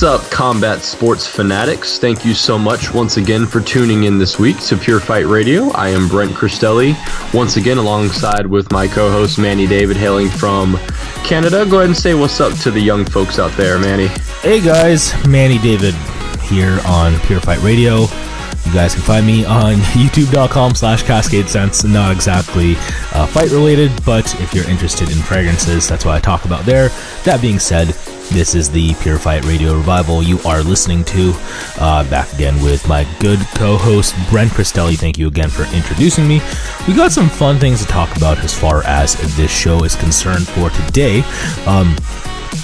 What's up, combat sports fanatics? Thank you so much once again for tuning in this week to Pure Fight Radio. I am Brent Cristelli, once again alongside with my co-host Manny David, hailing from Canada. Go ahead and say what's up to the young folks out there, Manny. Hey guys, Manny David here on Pure Fight Radio. You guys can find me on youtube.com/CascadeSense. Not exactly fight related, but if you're interested in fragrances, that's what I talk about there. That being said, this is the Pure Fight Radio Revival you are listening to. Back again with my good co-host, Brent Cristelli. Thank you again for introducing me. We got some fun things to talk about as far as this show is concerned for today.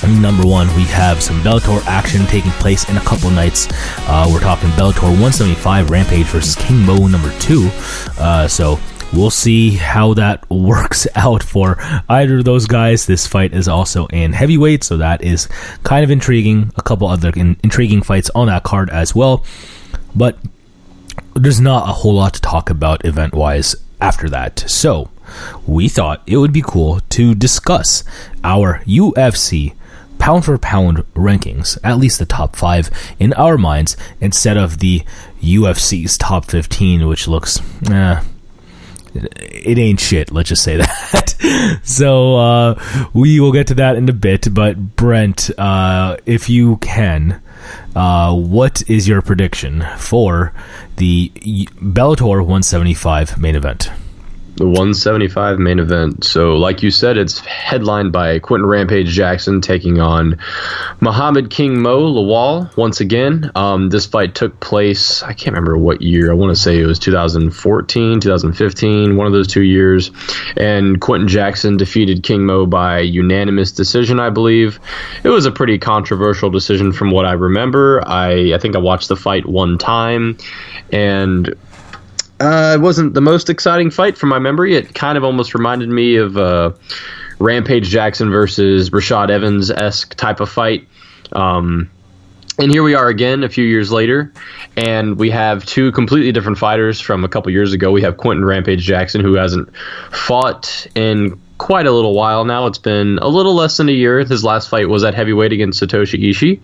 Number one, we have some Bellator action taking place in a couple nights. We're talking Bellator 175 Rampage versus King Mo number 2. So we'll see how that works out for either of those guys. This fight is also in heavyweight, so that is kind of intriguing. A couple other intriguing fights on that card as well. But there's not a whole lot to talk about event-wise after that. So we thought it would be cool to discuss our UFC pound for pound rankings, at least the top 5 in our minds, instead of the UFC's top 15, which looks, it ain't shit, let's just say that. So we will get to that in a bit, but Brent, if you can, what is your prediction for the Bellator 175 main event? The 175 main event. So, like you said, it's headlined by Quinton Rampage Jackson taking on Muhammed King Mo Lawal once again. This fight took place, I can't remember what year. I want to say it was 2014, 2015, one of those 2 years. And Quinton Jackson defeated King Mo by unanimous decision, I believe. It was a pretty controversial decision from what I remember. I think I watched the fight one time, and it wasn't the most exciting fight from my memory. It kind of almost reminded me of Rampage Jackson versus Rashad Evans-esque type of fight. And here we are again a few years later, and we have two completely different fighters from a couple years ago. We have Quinton Rampage Jackson, who hasn't fought in quite a little while now. It's been a little less than a year. His last fight was at heavyweight against Satoshi Ishii,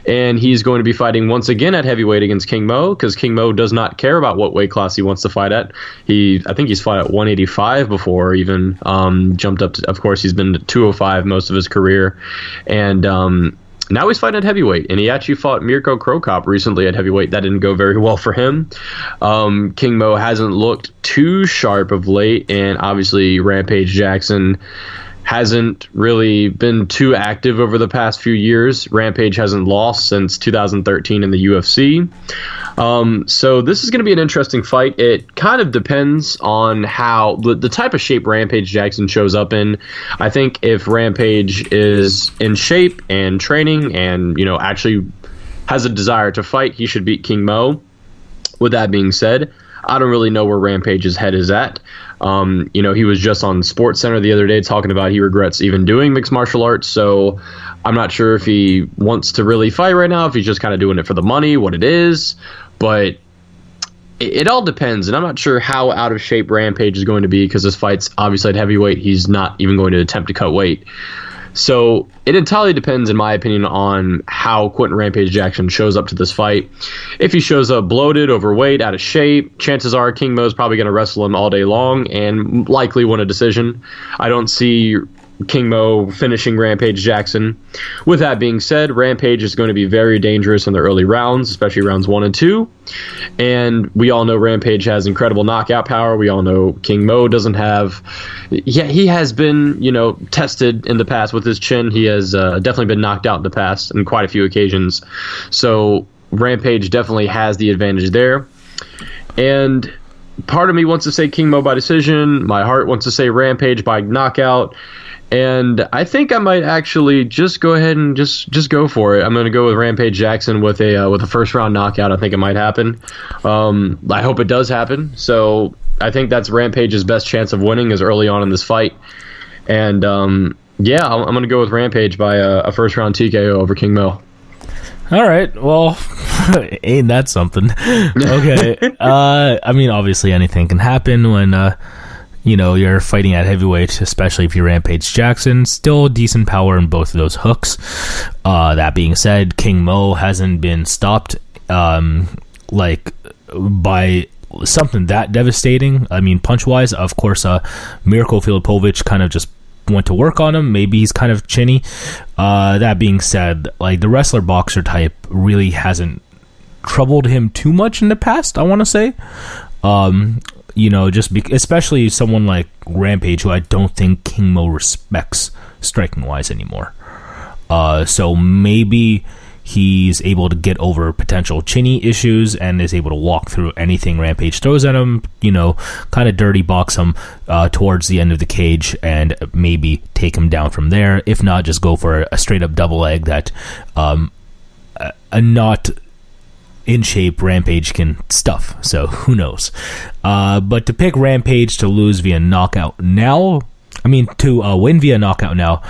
and he's going to be fighting once again at heavyweight against King Mo, because King Mo does not care about what weight class he wants to fight at. I think he's fought at 185 before, even jumped up to, of course, he's been to 205 most of his career, and now he's fighting at heavyweight, and he actually fought Mirko Krokop recently at heavyweight. That didn't go very well for him. King Mo hasn't looked too sharp of late, and obviously Rampage Jackson hasn't really been too active over the past few years. Rampage hasn't lost since 2013 in the UFC. So this is going to be an interesting fight. It kind of depends on how the type of shape Rampage Jackson shows up in. I think if Rampage is in shape and training and, actually has a desire to fight, he should beat King Mo. With that being said, I don't really know where Rampage's head is at. He was just on SportsCenter the other day talking about he regrets even doing mixed martial arts. So I'm not sure if he wants to really fight right now, if he's just kind of doing it for the money, what it is. But it all depends. And I'm not sure how out of shape Rampage is going to be, because this fight's obviously at heavyweight. He's not even going to attempt to cut weight. So it entirely depends, in my opinion, on how Quinton Rampage Jackson shows up to this fight. If he shows up bloated, overweight, out of shape, chances are King Mo's probably going to wrestle him all day long and likely win a decision. I don't see King Mo finishing Rampage Jackson. With that being said, Rampage is going to be very dangerous in the early rounds, especially rounds 1 and 2. And we all know Rampage has incredible knockout power. We all know King Mo doesn't have. Yeah, he has been, tested in the past with his chin. He has definitely been knocked out in the past on quite a few occasions. So Rampage definitely has the advantage there. And part of me wants to say King Mo by decision. My heart wants to say Rampage by knockout. And I think I might actually just go ahead and just go for it. I'm going to go with Rampage Jackson with a first round knockout. I think it might happen. I hope it does happen. So I think that's Rampage's best chance of winning is early on in this fight. And I'm going to go with Rampage by a first round TKO over King Mo. All right. Well, ain't that something? Okay. Obviously anything can happen when you're fighting at heavyweight, especially if you're Rampage Jackson. Still decent power in both of those hooks. That being said, King Mo hasn't been stopped by something that devastating. I mean, punch-wise, of course, Miracle Filipovic kind of just went to work on him. Maybe he's kind of chinny. That being said, like, the wrestler-boxer type really hasn't troubled him too much in the past, I want to say. Especially someone like Rampage, who I don't think King Mo respects striking-wise anymore. So maybe he's able to get over potential chinny issues and is able to walk through anything Rampage throws at him, kind of dirty box him towards the end of the cage and maybe take him down from there. If not, just go for a straight-up double leg that a not in shape Rampage can stuff. So who knows? But to pick Rampage to lose via knockout now, to win via knockout now,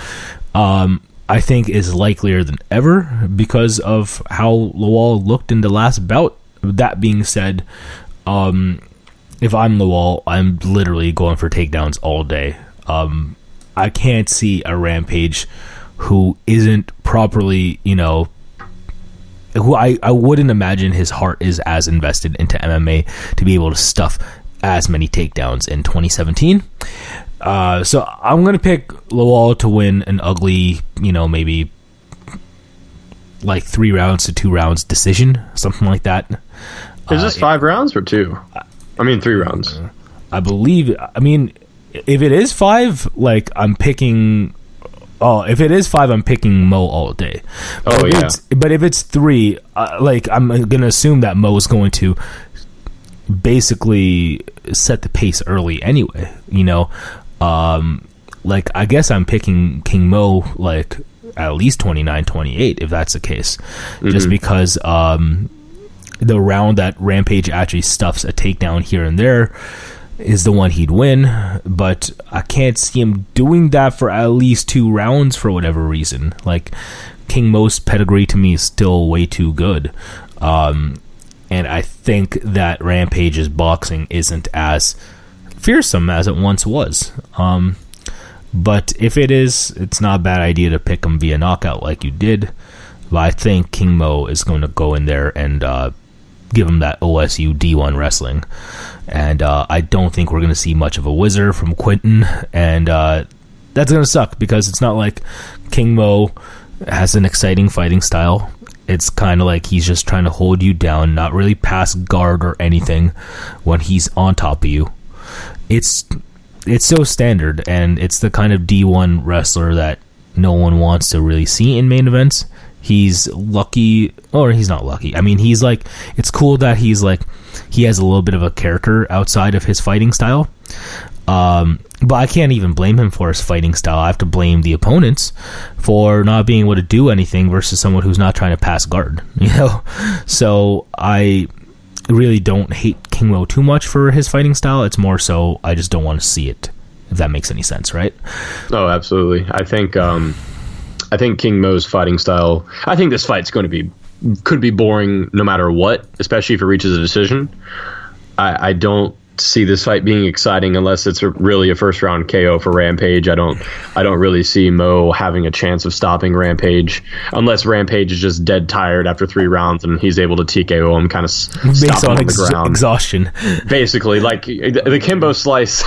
I think is likelier than ever because of how Lawal looked in the last bout. That being said, if I'm Lawal, I'm literally going for takedowns all day. I can't see a Rampage who isn't properly, who I wouldn't imagine his heart is as invested into MMA to be able to stuff as many takedowns in 2017. So I'm going to pick Lawal to win an ugly, maybe like 3 rounds to 2 rounds decision, something like that. Is this 5 rounds or 2? 3 rounds. I believe, if it is 5, like, I'm picking... Oh, if it is 5, I'm picking Mo all day. But if it's 3, I'm going to assume that Mo is going to basically set the pace early anyway, I guess I'm picking King Mo, at least 29-28, if that's the case. Mm-hmm. Just because the round that Rampage actually stuffs a takedown here and there is the one he'd win, but I can't see him doing that for at least 2 rounds for whatever reason. King Mo's pedigree to me is still way too good. And I think that Rampage's boxing isn't as fearsome as it once was. But if it is, it's not a bad idea to pick him via knockout like you did. But I think King Mo is going to go in there and give him that OSU D1 wrestling. And I don't think we're going to see much of a whizzer from Quinton. And that's going to suck because it's not like King Mo has an exciting fighting style. It's kind of like he's just trying to hold you down, not really pass guard or anything when he's on top of you. It's so standard, and it's the kind of D1 wrestler that no one wants to really see in main events. He's lucky, or he's not lucky. It's cool that he has a little bit of a character outside of his fighting style. But I can't even blame him for his fighting style. I have to blame the opponents for not being able to do anything versus someone who's not trying to pass guard, So I really don't hate King Mo too much for his fighting style. It's more so I just don't want to see it, if that makes any sense, right? Oh, absolutely. I think King Mo's fighting style, I think this fight's could be boring no matter what, especially if it reaches a decision. I don't see this fight being exciting unless it's really a first round KO for Rampage. I don't really see Mo having a chance of stopping Rampage unless Rampage is just dead tired after 3 rounds and he's able to TKO him, kind of stop him on the ground. Exhaustion. Basically, like the Kimbo Slice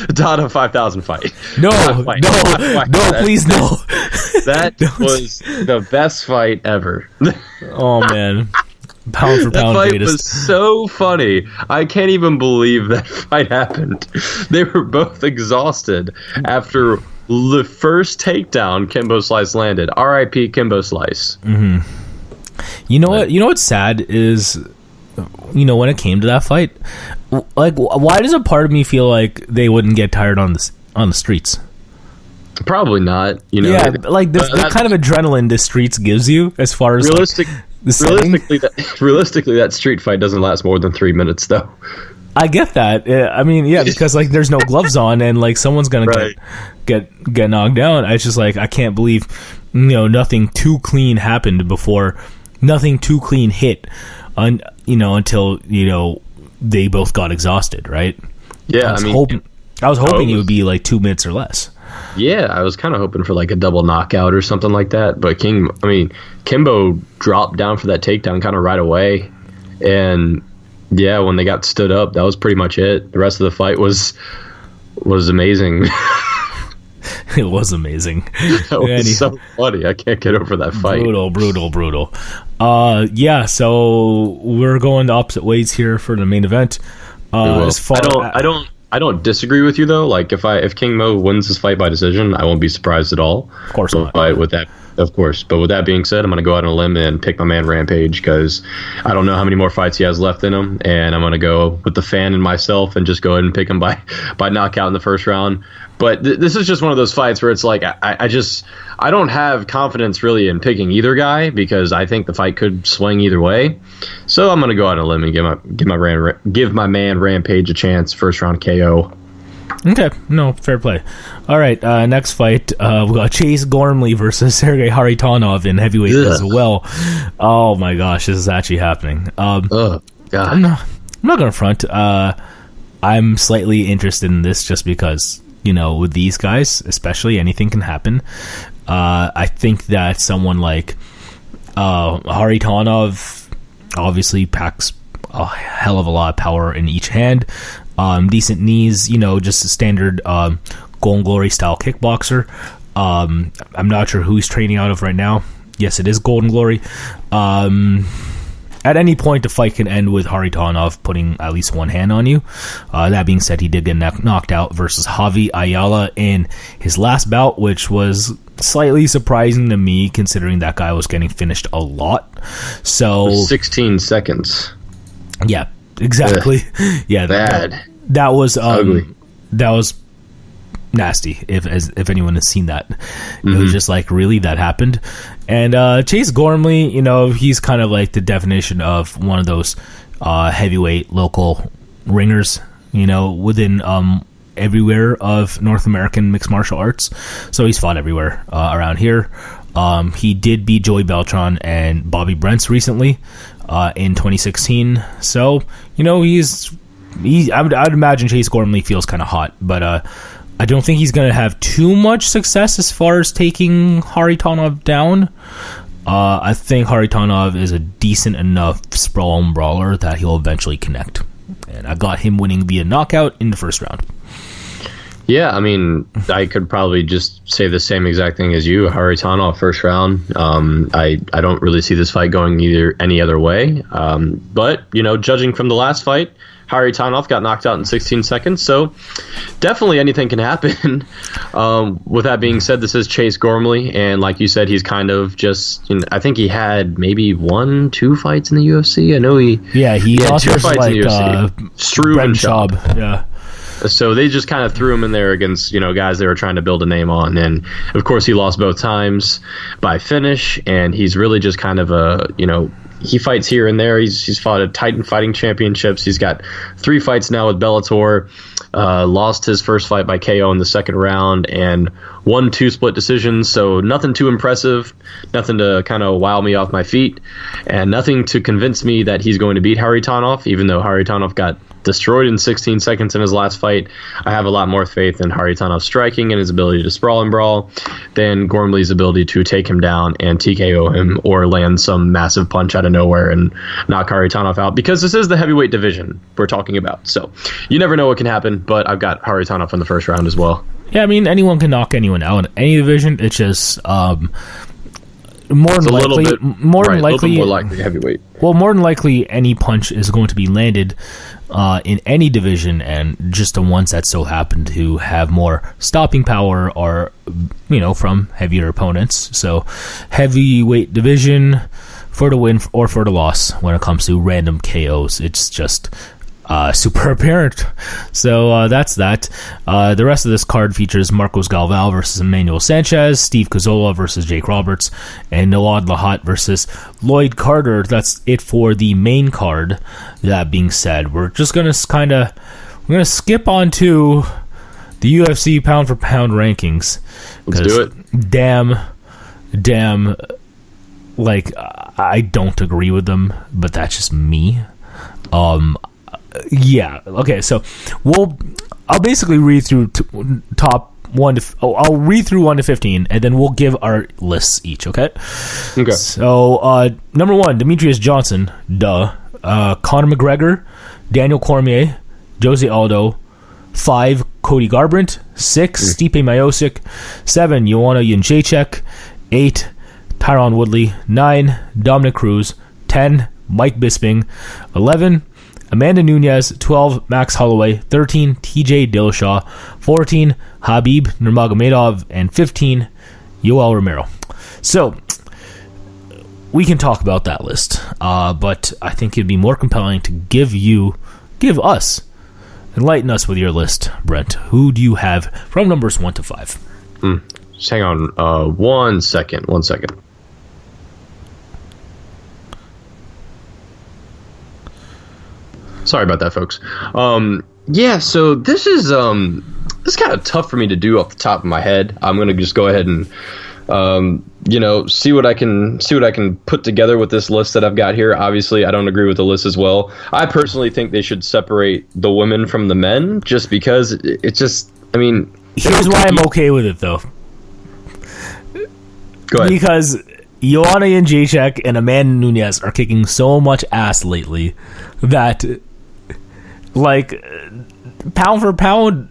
Dada 5000 fight. No, please no. That was the best fight ever. Oh man. Pound for pound that fight greatest. Was so funny. I can't even believe that fight happened. They were both exhausted after the first takedown Kimbo Slice landed. R.I.P. Kimbo Slice. Mm-hmm. You know what? You know what's sad is, when it came to that fight, why does a part of me feel like they wouldn't get tired on the streets? Probably not. Yeah, the kind of adrenaline the streets gives you as far as realistically, that street fight doesn't last more than 3 minutes, though. I get that. Because there's no gloves on, and someone's gonna get knocked down. It's just I can't believe nothing too clean happened before, nothing too clean hit, until they both got exhausted, right? Yeah, I was hoping it would be like 2 minutes or less. Yeah, I was kind of hoping for like a double knockout or something like that. But Kimbo dropped down for that takedown kind of right away. And yeah, when they got stood up, that was pretty much it. The rest of the fight was amazing. It was amazing. That was so funny. I can't get over that fight. Brutal. Yeah, so we're going the opposite ways here for the main event. I don't disagree with you though. Like if King Mo wins this fight by decision, I won't be surprised at all. Of course not. But with that being said, I'm going to go out on a limb and pick my man Rampage because I don't know how many more fights he has left in him, and I'm going to go with the fan and myself and just go ahead and pick him by knockout in the first round. But this is just one of those fights where it's like I don't have confidence really in picking either guy because I think the fight could swing either way. So I'm going to go out on a lim and give my man Rampage a chance. First round KO. Okay, no, fair play. All right, next fight, we got Chase Gormley versus Sergey Kharitonov in heavyweight as well. Oh my gosh, this is actually happening. God. I'm not going to front. I'm slightly interested in this just because, with these guys, especially, anything can happen. I think that someone like Kharitonov obviously packs a hell of a lot of power in each hand. Decent knees, just a standard Golden Glory style kickboxer. I'm not sure who he's training out of right now. Yes, it is Golden Glory. At any point, the fight can end with Kharitonov putting at least one hand on you. That being said, he did get knocked out versus Javi Ayala in his last bout, which was slightly surprising to me considering that guy was getting finished a lot. So 16 seconds. Yeah, exactly. Yeah, bad. That was ugly. That was nasty. If anyone has seen that, it was just like, really, that happened. And Chase Gormley, he's kind of like the definition of one of those heavyweight local ringers, within everywhere of North American mixed martial arts. So he's fought everywhere around here. He did beat Joey Beltran and Bobby Brents recently in 2016. So, I would imagine Chase Gormley feels kind of hot, but I don't think he's going to have too much success as far as taking Kharitonov down. I think Kharitonov is a decent enough sprawl and brawler that he'll eventually connect. And I got him winning via knockout in the first round. Yeah, I could probably just say the same exact thing as you. Kharitonov first round. I don't really see this fight going any other way. But, judging from the last fight, Kharitonov got knocked out in 16 seconds, so definitely anything can happen. With that being said, this is Chase Gormley, and like you said, he's kind of just, I think he had maybe 1-2 fights in the UFC. I know he lost 2 fights in the UFC. Struve and Schaub. Yeah. So they just kind of threw him in there against, guys they were trying to build a name on. And, of course, he lost both times by finish, and he's really just kind of he fights here and there. He's fought at Titan Fighting Championships. He's got 3 fights now with Bellator. Lost his first fight by KO in the second round and won 2 split decisions. So nothing too impressive, nothing to kind of wow me off my feet, and nothing to convince me that he's going to beat Kharitonov, even though Kharitonov got destroyed in 16 seconds in his last fight. I have a lot more faith in Haritonov's striking and his ability to sprawl and brawl than Gormley's ability to take him down and TKO him or land some massive punch out of nowhere and knock Kharitonov out, because this is the heavyweight division we're talking about. So you never know what can happen, but I've got Kharitonov in the first round as well. Yeah, anyone can knock anyone out in any division. It's just more than likely heavyweight. Well, more than likely, any punch is going to be landed in any division, and just the ones that so happen to have more stopping power are, from heavier opponents. So, heavyweight division for the win or for the loss when it comes to random KOs. It's just super apparent. So that's that. The rest of this card features Marcos Galval versus Emmanuel Sanchez, Steve Cazzola versus Jake Roberts, and Noad Lahat versus Lloyd Carter. That's it for the main card. That being said, we're just gonna skip on to the UFC pound for pound rankings. Let's do it. Damn. Like, I don't agree with them, but that's just me. Yeah. Okay. So I'll basically read through top 1 to. I'll read through 1 to 15, and then we'll give our lists each. Okay. Okay. So number 1, Demetrius Johnson. Conor McGregor, Daniel Cormier, Jose Aldo. 5, Cody Garbrandt. 6, Stipe Miocic. 7, Joanna Jędrzejczyk. 8, Tyron Woodley. 9, Dominic Cruz. 10, Mike Bisping. 11, Amanda Nunes. 12, Max Holloway. 13, TJ Dillashaw. 14, Habib Nurmagomedov. And 15, Yoel Romero. So we can talk about that list, but I think it'd be more compelling to give us, enlighten us with your list, Brent. Who do you have from numbers 1 to 5? Just hang on 1 second. 1 second. Sorry about that, folks. Yeah, so this is kind of tough for me to do off the top of my head. I'm gonna just go ahead and see what I can put together with this list that I've got here. Obviously, I don't agree with the list as well. I personally think they should separate the women from the men, just because it's just. I mean, here's why I'm okay with it, though. Go ahead. Because Joanna Jędrzejczyk and Amanda Nunes are kicking so much ass lately that, like, pound for pound,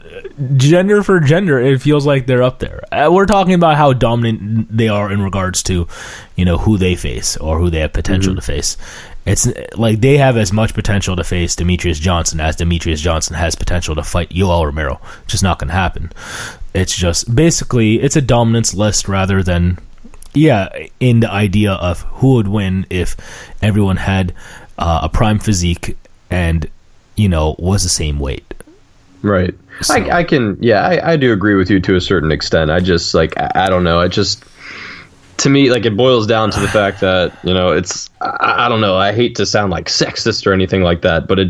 gender for gender, it feels like they're up there. We're talking about how dominant they are in regards to, who they face or who they have potential to face. It's like they have as much potential to face Demetrius Johnson as Demetrius Johnson has potential to fight Yoel Romero. It's just not going to happen. It's just basically it's a dominance list rather than in the idea of who would win if everyone had a prime physique and was the same weight. Right. So. I do agree with you to a certain extent. I just I don't know. To me, it boils down to the fact that, it's, I don't know. I hate to sound like sexist or anything like that, but I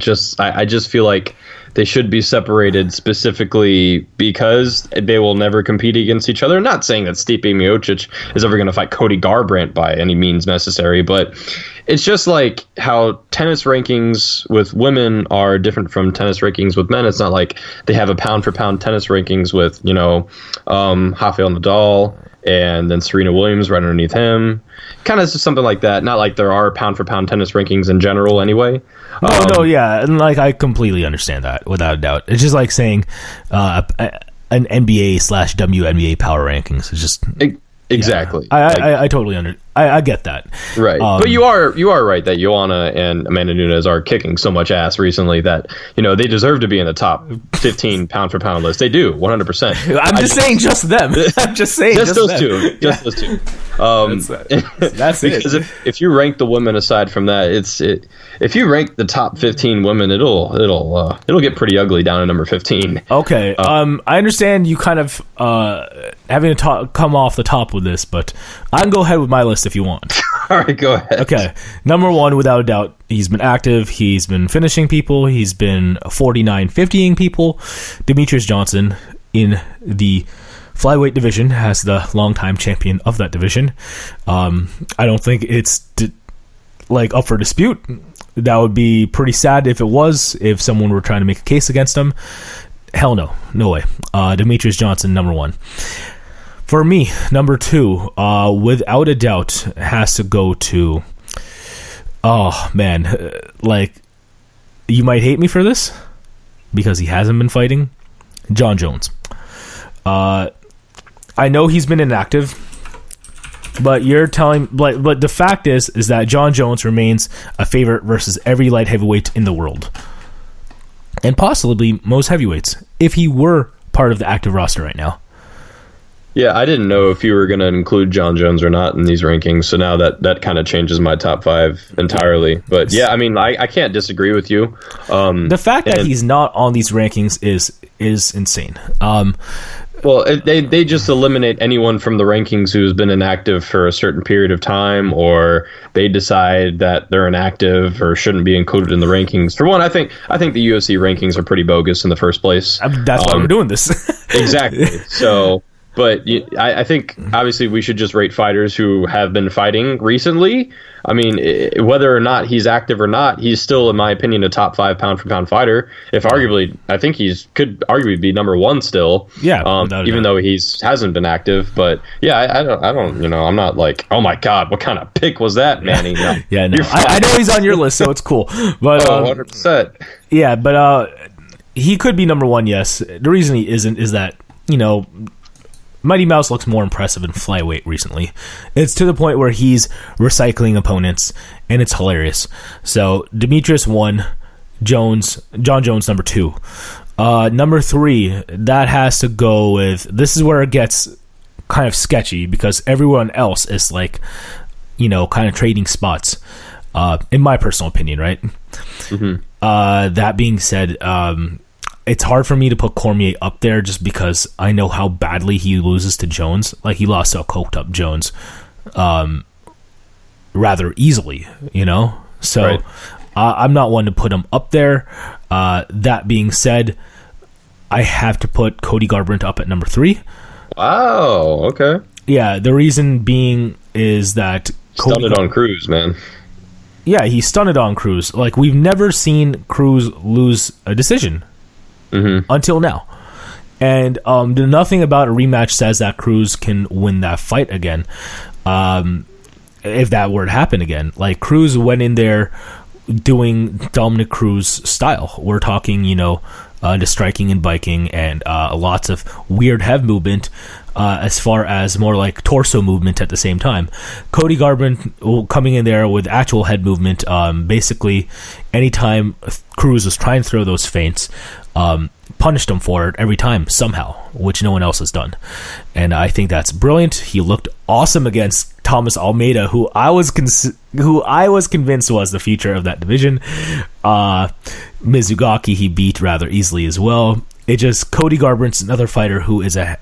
just feel like they should be separated specifically because they will never compete against each other. Not saying that Stipe Miocic is ever going to fight Cody Garbrandt by any means necessary, but it's just like how tennis rankings with women are different from tennis rankings with men. It's not like they have a pound for pound tennis rankings with, Rafael Nadal and then Serena Williams right underneath him. Kind of something like that. Not like there are pound for pound tennis rankings in general anyway. And I completely understand that without a doubt. It's just like saying an NBA / WNBA power rankings. It's just exactly. I totally I get that. Right. But you are right that Joanna and Amanda Nunes are kicking so much ass recently that, they deserve to be in the top 15 pound for pound list. They do, 100%. I'm just saying just them. I'm just saying just those two. Just those two. That's it. Because if you rank the women aside from that, if you rank the top 15 women, it'll get pretty ugly down at number 15. Okay. I understand you kind of having to come off the top with this, but I can go ahead with my list if you want. All right, go ahead. Okay. Number 1, without a doubt, he's been active. He's been finishing people. He's been 49-50ing people. Demetrius Johnson in the flyweight division as the longtime champion of that division. I don't think it's up for dispute. That would be pretty sad if someone were trying to make a case against him. Hell no way. Demetrius Johnson, number 1. For me, number 2, without a doubt, has to go to. Oh man, you might hate me for this because he hasn't been fighting. Jon Jones. I know he's been inactive, but you're telling. But the fact is that Jon Jones remains a favorite versus every light heavyweight in the world, and possibly most heavyweights if he were part of the active roster right now. Yeah, I didn't know if you were going to include Jon Jones or not in these rankings, so now that kind of changes my top 5 entirely. But yeah, I mean, I can't disagree with you. The fact that he's not on these rankings is insane. Well, they just eliminate anyone from the rankings who's been inactive for a certain period of time, or they decide that they're inactive or shouldn't be included in the rankings. For one, I think the UFC rankings are pretty bogus in the first place. That's why we're doing this. Exactly. So. But I think obviously we should just rate fighters who have been fighting recently. I mean, whether or not he's active or not, he's still, in my opinion, a top 5 pound for pound could arguably be number 1 still. Yeah, even though hasn't been active. But yeah, I don't, I'm not like, oh my God, what kind of pick was that, Manny? No. Yeah, no, I know he's on your list, so it's cool. But 100%. Yeah, but he could be number 1. Yes, the reason he isn't is that Mighty Mouse looks more impressive in flyweight recently. It's to the point where he's recycling opponents, and it's hilarious. So Demetrius 1, John Jones number 2. Number 3, that has to go with, this is where it gets kind of sketchy because everyone else is like, kind of trading spots, in my personal opinion, right? Mm-hmm. That being said, it's hard for me to put Cormier up there just because I know how badly he loses to Jones. Like, he lost to a coked up Jones rather easily, So right. I'm not one to put him up there. That being said, I have to put Cody Garbrandt up at number 3. Wow, okay. Yeah, the reason being is that Stunned on Cruz, man. Yeah, he stunned on Cruz. Like, we've never seen Cruz lose a decision. Mm-hmm. Until now. And nothing about a rematch says that Cruz can win that fight again. If that were to happen again. Like, Cruz went in there doing Dominic Cruz style. We're talking, the striking and biking and lots of weird head movement as far as more like torso movement at the same time. Cody Garbrandt coming in there with actual head movement. Basically, anytime Cruz was trying to throw those feints, punished him for it every time somehow, which no one else has done. And I think that's brilliant. He looked awesome against Thomas Almeida, who I was convinced was the future of that division. Mizugaki he beat rather easily as well. Cody Garbrandt's another fighter who is a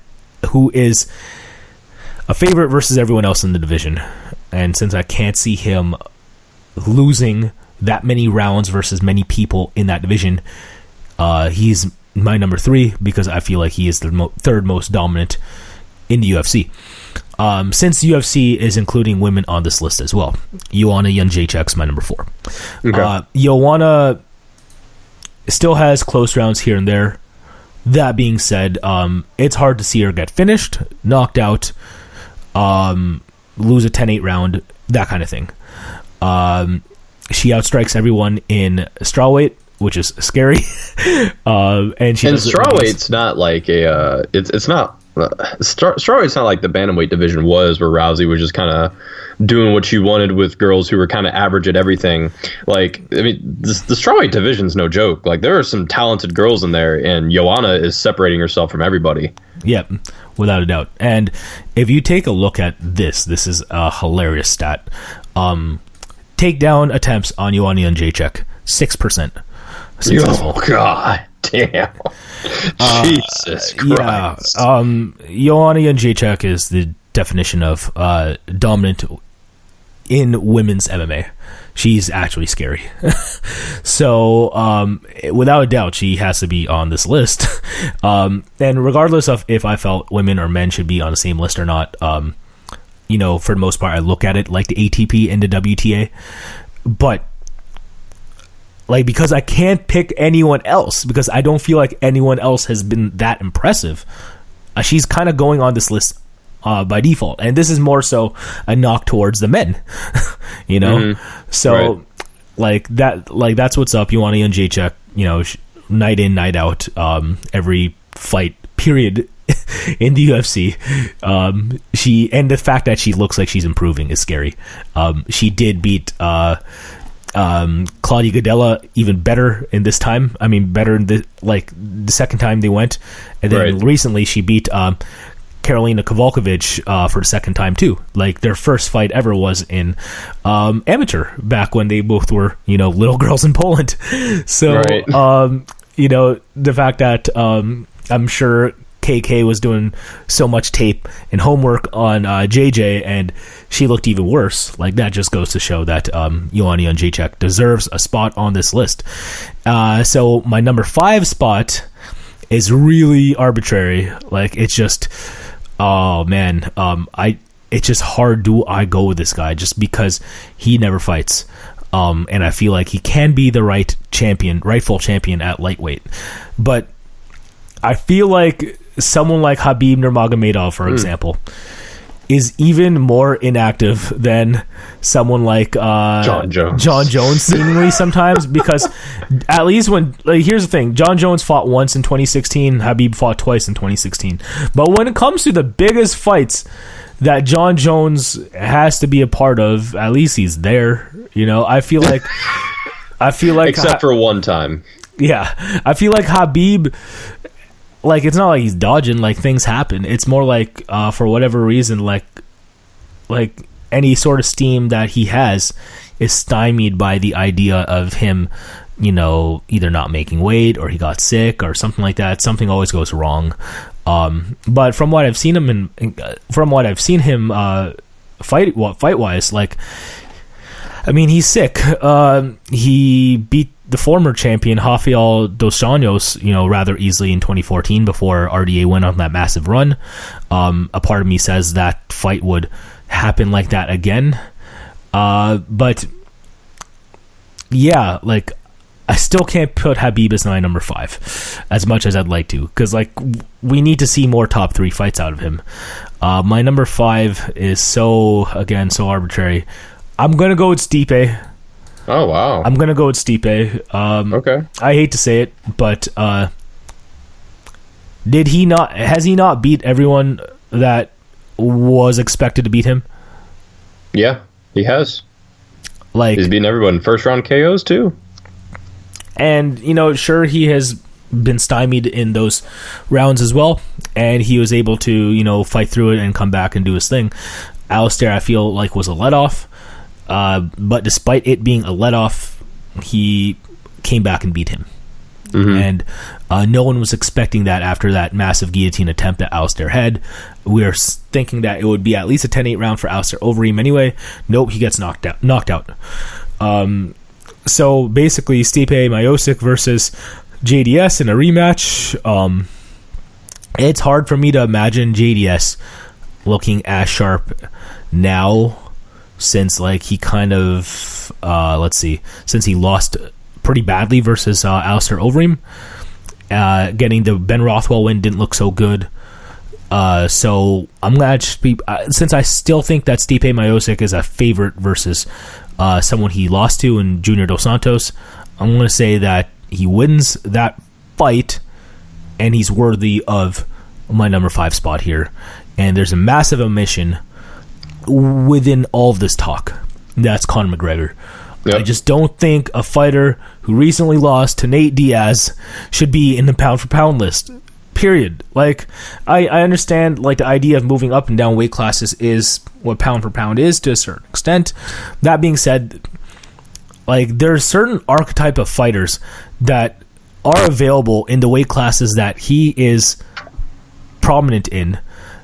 favorite versus everyone else in the division. And since I can't see him losing that many rounds versus many people in that division, he's my number 3 because I feel like he is the third most dominant in the UFC. Since UFC is including women on this list as well, Joanna Jędrzejczyk's my number 4. Okay. Joanna still has close rounds here and there. That being said, it's hard to see her get finished, knocked out, lose a 10-8 round, that kind of thing. She outstrikes everyone in strawweight, which is scary. And strawweight's not like it's not strawweight's not like the bantamweight division was, where Rousey was just kind of doing what she wanted with girls who were kind of average at everything. Like, I mean, the strawweight division's no joke. Like, there are some talented girls in there, and Joanna is separating herself from everybody. Yep, without a doubt. And if you take a look at this is a hilarious stat. Takedown attempts on Joanna Jędrzejczyk, 6%. Successful. Oh, God damn. Jesus Christ. Yeah. Joanna Jędrzejczyk is the definition of dominant in women's MMA. She's actually scary. So, without a doubt, she has to be on this list. And regardless of if I felt women or men should be on the same list or not, for the most part, I look at it like the ATP and the WTA. But, because I can't pick anyone else, because I don't feel like anyone else has been that impressive, she's kind of going on this list by default. And this is more so a knock towards the men, Mm-hmm. So, right. That's what's up. Joanna Jędrzejczyk, night in, night out, every fight, period, in the UFC. And the fact that she looks like she's improving is scary. She did beat Claudia Gadelha even better in this time. I mean, better in the second time they went. And then recently she beat Karolina Kowalkiewicz for the second time too. Like, their first fight ever was in amateur, back when they both were, little girls in Poland. So, the fact that I'm sure KK was doing so much tape and homework on JJ, and she looked even worse. Like, that just goes to show that Joanna Jędrzejczyk deserves a spot on this list. So my number 5 spot is really arbitrary. Like, it's just Oh man, it's just hard. Do I go with this guy just because he never fights? And I feel like he can be the rightful champion at lightweight, but I feel like someone like Khabib Nurmagomedov, for example, is even more inactive than someone like John Jones seemingly sometimes, because at least here's the thing, John Jones fought once in 2016, Khabib fought twice in 2016, but when it comes to the biggest fights that John Jones has to be a part of, at least he's there. I feel like except for one time. Yeah, I feel like Khabib, like, it's not like he's dodging, like, things happen. It's more like, for whatever reason, like any sort of steam that he has is stymied by the idea of him, either not making weight or he got sick or something like that. Something always goes wrong. But from what I've seen him fight wise, like, I mean, he's sick. He beat the former champion Rafael dos Anjos, rather easily in 2014 before RDA went on that massive run. A part of me says that fight would happen like that again. But yeah, like, I still can't put Khabib as my number 5 as much as I'd like to, because, like, we need to see more top 3 fights out of him. My number 5 is so arbitrary. I'm going to go with Stipe. Oh, wow. I'm going to go with Stipe. Okay. I hate to say it, but has he not beat everyone that was expected to beat him? Yeah, he has. Like, he's beaten everyone. First round KOs too. And, sure, he has been stymied in those rounds as well, and he was able to, fight through it and come back and do his thing. Alistair, I feel like, was a let-off. But despite it being a let-off, he came back and beat him. Mm-hmm. And no one was expecting that after that massive guillotine attempt that Alistair had. We were thinking that it would be at least a 10-8 round for Alistair over him anyway. Nope, he gets knocked out. So basically, Stipe Miocic versus JDS in a rematch. It's hard for me to imagine JDS looking as sharp now, since, like, he kind of since he lost pretty badly versus Alistair Overeem. Getting the Ben Rothwell win didn't look so good. So I'm glad, since I still think that Stipe Miocic is a favorite versus someone he lost to in Junior Dos Santos, I'm going to say that he wins that fight and he's worthy of my number 5 spot here. And there's a massive omission within all of this talk. That's Conor McGregor. Yep. I just don't think a fighter who recently lost to Nate Diaz should be in the pound for pound list. Period. Like, I understand, like, the idea of moving up and down weight classes is what pound for pound is to a certain extent. That being said, like, there's certain archetype of fighters that are available in the weight classes that he is prominent in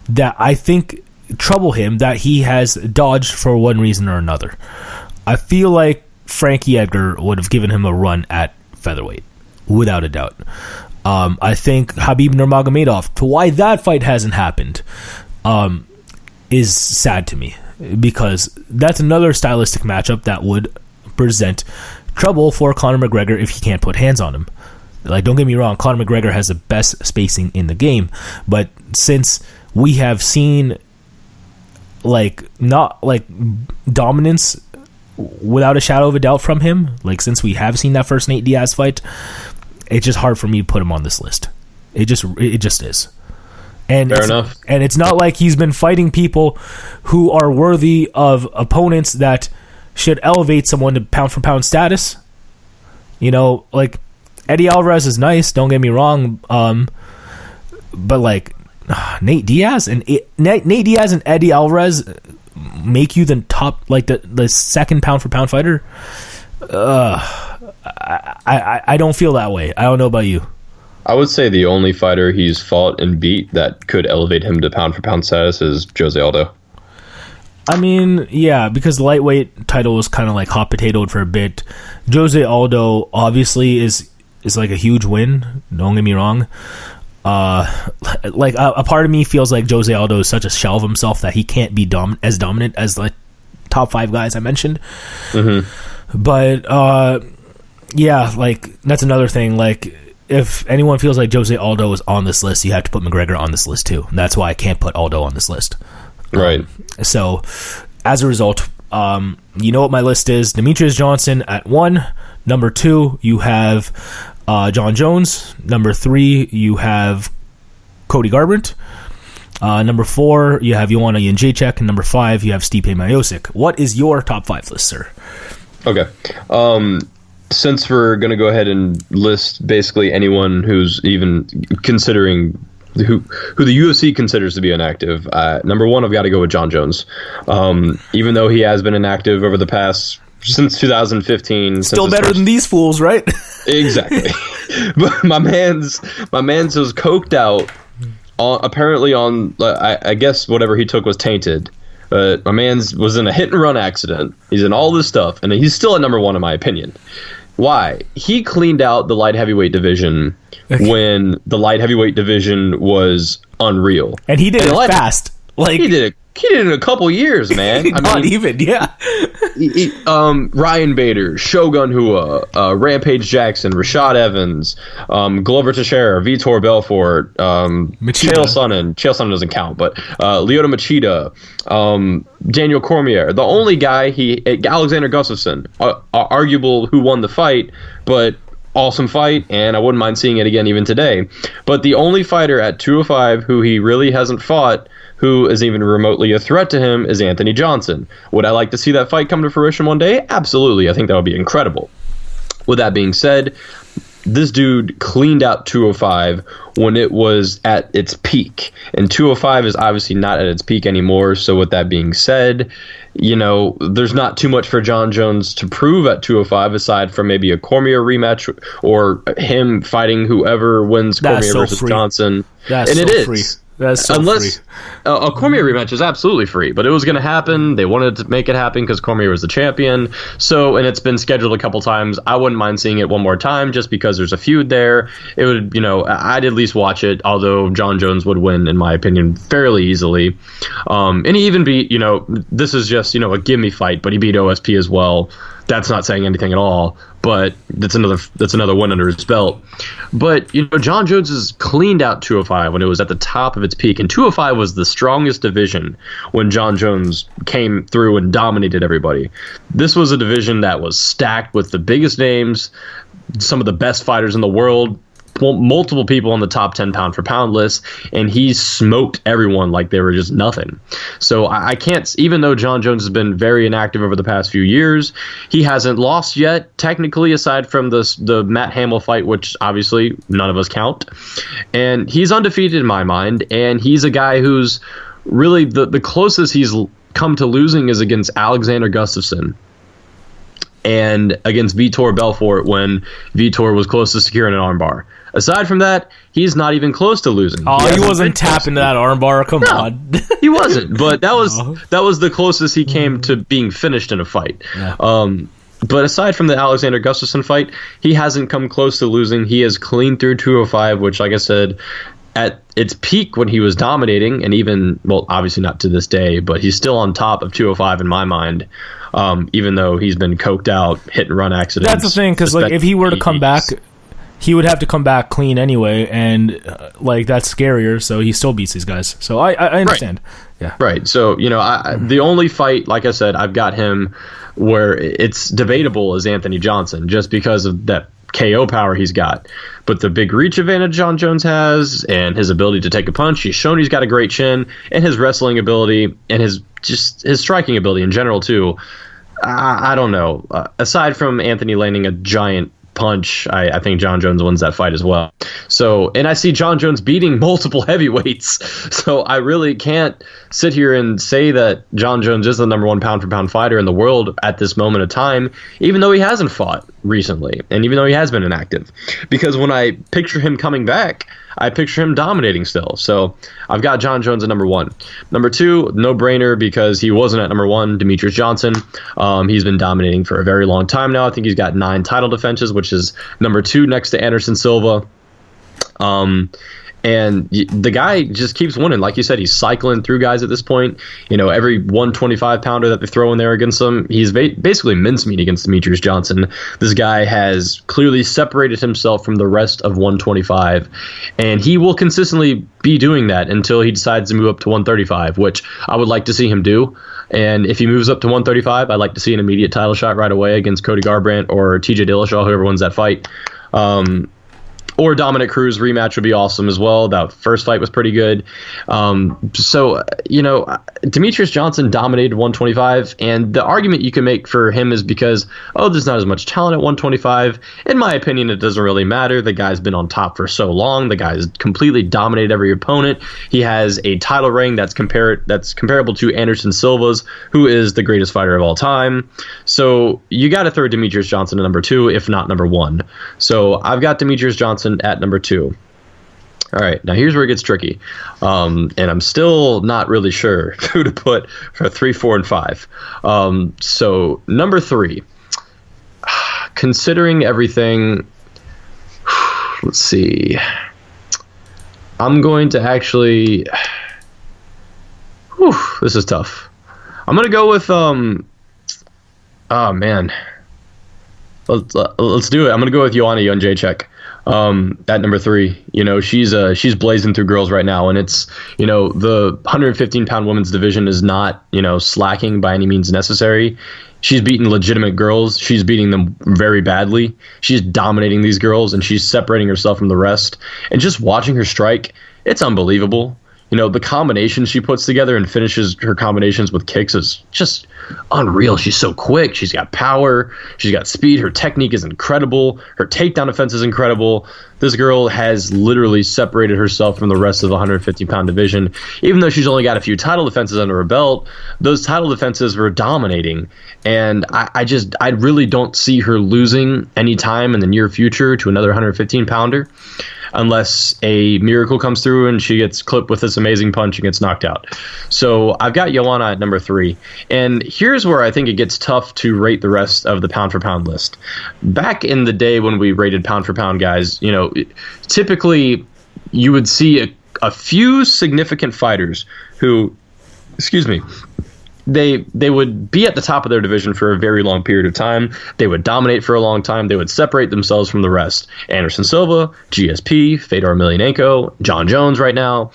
that I think trouble him, that he has dodged for one reason or another. I feel like Frankie Edgar would have given him a run at featherweight, without a doubt. I think Khabib Nurmagomedov, to why that fight hasn't happened, is sad to me, because that's another stylistic matchup that would present trouble for Conor McGregor if he can't put hands on him. Like, don't get me wrong, Conor McGregor has the best spacing in the game, but since we have seen, like, not like dominance without a shadow of a doubt from him, like, since we have seen that first Nate Diaz fight, it's just hard for me to put him on this list. It just is. And fair enough. And it's not like he's been fighting people who are worthy of opponents that should elevate someone to pound for pound status. Like, Eddie Alvarez is nice, don't get me wrong, but, like, Nate Diaz and Eddie Alvarez make you the top, like, the second pound for pound fighter. I don't feel that way. I don't know about you. I would say the only fighter he's fought and beat that could elevate him to pound for pound status is Jose Aldo. I mean, yeah, because the lightweight title was kind of like hot potatoed for a bit. Jose Aldo obviously is like a huge win. Don't get me wrong. like a part of me feels like Jose Aldo is such a shell of himself that he can't be as dominant as the top 5 guys I mentioned. But yeah, like that's another thing. Like if anyone feels like Jose Aldo is on this list, you have to put McGregor on this list too. And that's why I can't put Aldo on this list. Right. So as a result, you know what my list is. Demetrius Johnson at 1. Number 2, you have John Jones. Number 3, you have Cody Garbrandt. Number 4, you have Joanna Jędrzejczyk. And number 5, you have Stipe Miocic. What is your top 5 list, sir? Okay. Since we're going to go ahead and list basically anyone who's even considering who the UFC considers to be inactive, number 1, I've got to go with John Jones. Even though he has been inactive over the past since 2015, still better than these fools, right? Exactly. But my man's was coked out. Apparently on, I guess whatever he took was tainted. But my man's was in a hit and run accident. He's in all this stuff, and he's still at number 1 in my opinion. Why? He cleaned out the light heavyweight division when the light heavyweight division was unreal, and he did it fast. Like he did it in a couple years, man. Yeah. Ryan Bader, Shogun Rua, Rampage Jackson, Rashad Evans, Glover Teixeira, Vitor Belfort, Chael Sonnen doesn't count, but Lyoto Machida, Daniel Cormier. The only guy Alexander Gustafsson, arguable who won the fight, but awesome fight, and I wouldn't mind seeing it again even today. But the only fighter at 205 who he really hasn't fought, who is even remotely a threat to him, is Anthony Johnson. Would I like to see that fight come to fruition one day? Absolutely. I think that would be incredible. With that being said, this dude cleaned out 205 when it was at its peak. And 205 is obviously not at its peak anymore. So with that being said, there's not too much for John Jones to prove at 205 aside from maybe a Cormier rematch or him fighting whoever wins Cormier versus Johnson. That's and so it is. Free. That's so Unless a Cormier rematch is absolutely free, but it was going to happen. They wanted to make it happen because Cormier was the champion. So, and it's been scheduled a couple times. I wouldn't mind seeing it one more time just because there's a feud there. It would, I'd at least watch it, although John Jones would win, in my opinion, fairly easily. And he even beat, this is just, a gimme fight, but he beat OSP as well. That's not saying anything at all, but that's another win under his belt. But John Jones has cleaned out 205 when it was at the top of its peak, and 205 was the strongest division when John Jones came through and dominated everybody. This was a division that was stacked with the biggest names, some of the best fighters in the world, multiple people on the top 10 pound for pound list, and he smoked everyone like they were just nothing. So I can't, even though John Jones has been very inactive over the past few years, he hasn't lost yet, technically, aside from the Matt Hamill fight, which obviously none of us count. And he's undefeated in my mind, and he's a guy who's really the closest he's come to losing is against Alexander Gustafsson and against Vitor Belfort when Vitor was close to securing an armbar. Aside from that, he's not even close to losing. Oh, he wasn't tapping that armbar. Come on. He wasn't. But that was the closest he came to being finished in a fight. Yeah. But aside from the Alexander Gustafsson fight, he hasn't come close to losing. He has cleaned through 205, which, like I said, at its peak when he was dominating, and even, well, obviously not to this day, but he's still on top of 205 in my mind, even though he's been coked out, hit and run accidents. That's the thing, because if he were to come back, he would have to come back clean anyway, and that's scarier. So he still beats these guys. So I understand. Right. Yeah. Right. So the only fight, like I said, I've got him where it's debatable is Anthony Johnson, just because of that KO power he's got. But the big reach advantage John Jones has, and his ability to take a punch, he's shown he's got a great chin, and his wrestling ability, and his striking ability in general too. I don't know. Aside from Anthony landing a giant punch, I think John Jones wins that fight as well. So, and I see John Jones beating multiple heavyweights, so I really can't sit here and say that John Jones is the number one pound for pound fighter in the world at this moment of time, even though he hasn't fought recently, and even though he has been inactive. Because when I picture him coming back, I picture him dominating still. So I've got John Jones at number 1. Number 2, no-brainer, because he wasn't at number 1, Demetrius Johnson. He's been dominating for a very long time now. I think he's got 9 title defenses, which is number 2 next to Anderson Silva. And And the guy just keeps winning. Like you said, he's cycling through guys at this point. Every 125 pounder that they throw in there against him, he's basically mincemeat against Demetrious Johnson. This guy has clearly separated himself from the rest of 125, and he will consistently be doing that until he decides to move up to 135, which I would like to see him do. And if he moves up to 135, I'd like to see an immediate title shot right away against Cody Garbrandt or TJ Dillashaw, whoever wins that fight. Or Dominic Cruz rematch would be awesome as well. That first fight was pretty good. Demetrious Johnson dominated 125, and the argument you can make for him is because, there's not as much talent at 125. In my opinion, it doesn't really matter. The guy's been on top for so long. The guy's completely dominated every opponent. He has a title reign that's comparable to Anderson Silva's, who is the greatest fighter of all time. So you got to throw Demetrious Johnson at number 2, if not number 1. So I've got Demetrious Johnson at number 2. All right, now here's where it gets tricky, and I'm still not really sure who to put for 3, 4, and 5. So number 3, considering everything, let's see. I'm going to actually. This is tough. I'm gonna go with oh man. Let's do it. I'm gonna go with Joanna Jędrzejczyk. At number 3, she's blazing through girls right now, and it's, the 115-pound women's division is not, slacking by any means necessary. She's beating legitimate girls. She's beating them very badly. She's dominating these girls, and she's separating herself from the rest. And just watching her strike, it's unbelievable. The combinations she puts together and finishes her combinations with kicks is just unreal. She's so quick. She's got power. She's got speed. Her technique is incredible. Her takedown defense is incredible. This girl has literally separated herself from the rest of the 150-pound division. Even though she's only got a few title defenses under her belt, those title defenses were dominating. And I really don't see her losing any time in the near future to another 115-pounder. Unless a miracle comes through and she gets clipped with this amazing punch and gets knocked out. So I've got Joanna at number 3. And here's where I think it gets tough to rate the rest of the pound-for-pound list. Back in the day when we rated pound-for-pound guys, typically you would see a few significant fighters who, they would be at the top of their division for a very long period of time. They would dominate for a long time. They would separate themselves from the rest. Anderson Silva, GSP, Fedor Emelianenko, John Jones right now,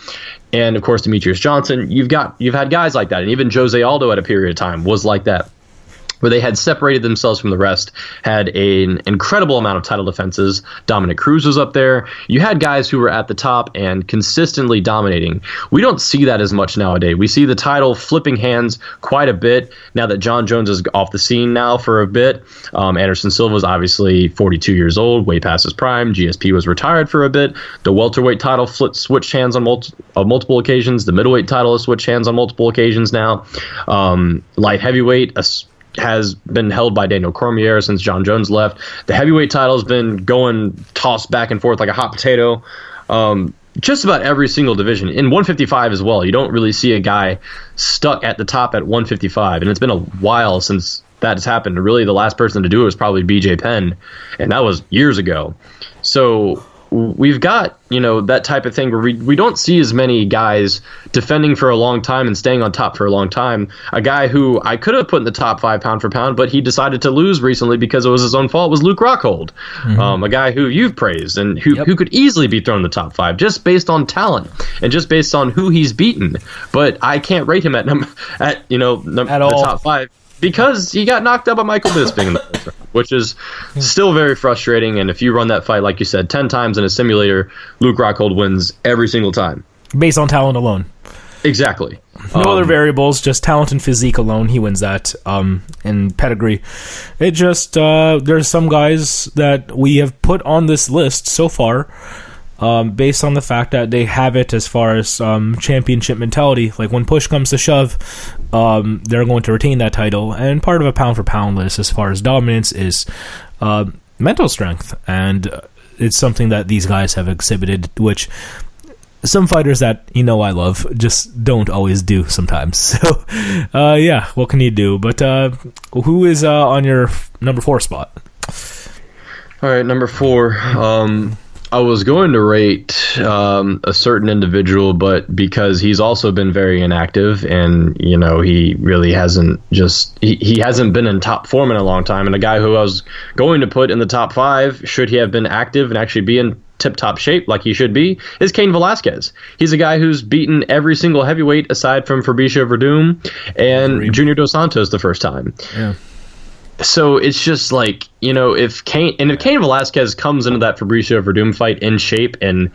and of course Demetrious Johnson. You've had guys like that, and even Jose Aldo at a period of time was like that, where they had separated themselves from the rest, had an incredible amount of title defenses. Dominic Cruz was up there. You had guys who were at the top and consistently dominating. We don't see that as much nowadays. We see the title flipping hands quite a bit now that John Jones is off the scene now for a bit. Anderson Silva is obviously 42 years old, way past his prime. GSP was retired for a bit. The welterweight title switched hands on multiple occasions. The middleweight title has switched hands on multiple occasions now. Light heavyweight has been held by Daniel Cormier since John Jones left. The heavyweight title has been going tossed back and forth like a hot potato. Just about every single division. In 155 as well. You don't really see a guy stuck at the top at 155. And it's been a while since that has happened. Really, the last person to do it was probably BJ Penn. And that was years ago. So we've got, that type of thing where we don't see as many guys defending for a long time and staying on top for a long time. A guy who I could have put in the top 5 pound for pound, but he decided to lose recently because it was his own fault, was Luke Rockhold. A guy wwho you've praised and who could easily be thrown in the top 5 just based on talent and just based on who he's beaten. But I can't rate him at the top 5. Because he got knocked out by Michael Bisping in the first round, which is still very frustrating. And if you run that fight, like you said, 10 times in a simulator, Luke Rockhold wins every single time. Based on talent alone. Exactly. No other variables, just talent and physique alone. He wins that in pedigree. It just, there's some guys that we have put on this list so far based on the fact that they have it as far as championship mentality. Like when push comes to shove, they're going to retain that title. And part of a pound-for-pound list as far as dominance is mental strength. And it's something that these guys have exhibited, which some fighters that I love just don't always do sometimes. So, what can you do? But who is on your number 4 spot? All right, number 4. I was going to rate a certain individual, but because he's also been very inactive, and he really hasn't he hasn't been in top form in a long time. And a guy who I was going to put in the top 5, should he have been active and actually be in tip-top shape like he should be, is Cain Velasquez. He's a guy who's beaten every single heavyweight aside from Fabricio Verdum and Junior Dos Santos the first time. Yeah. So it's just like, if Cain Velasquez comes into that Fabricio Verdum fight in shape and,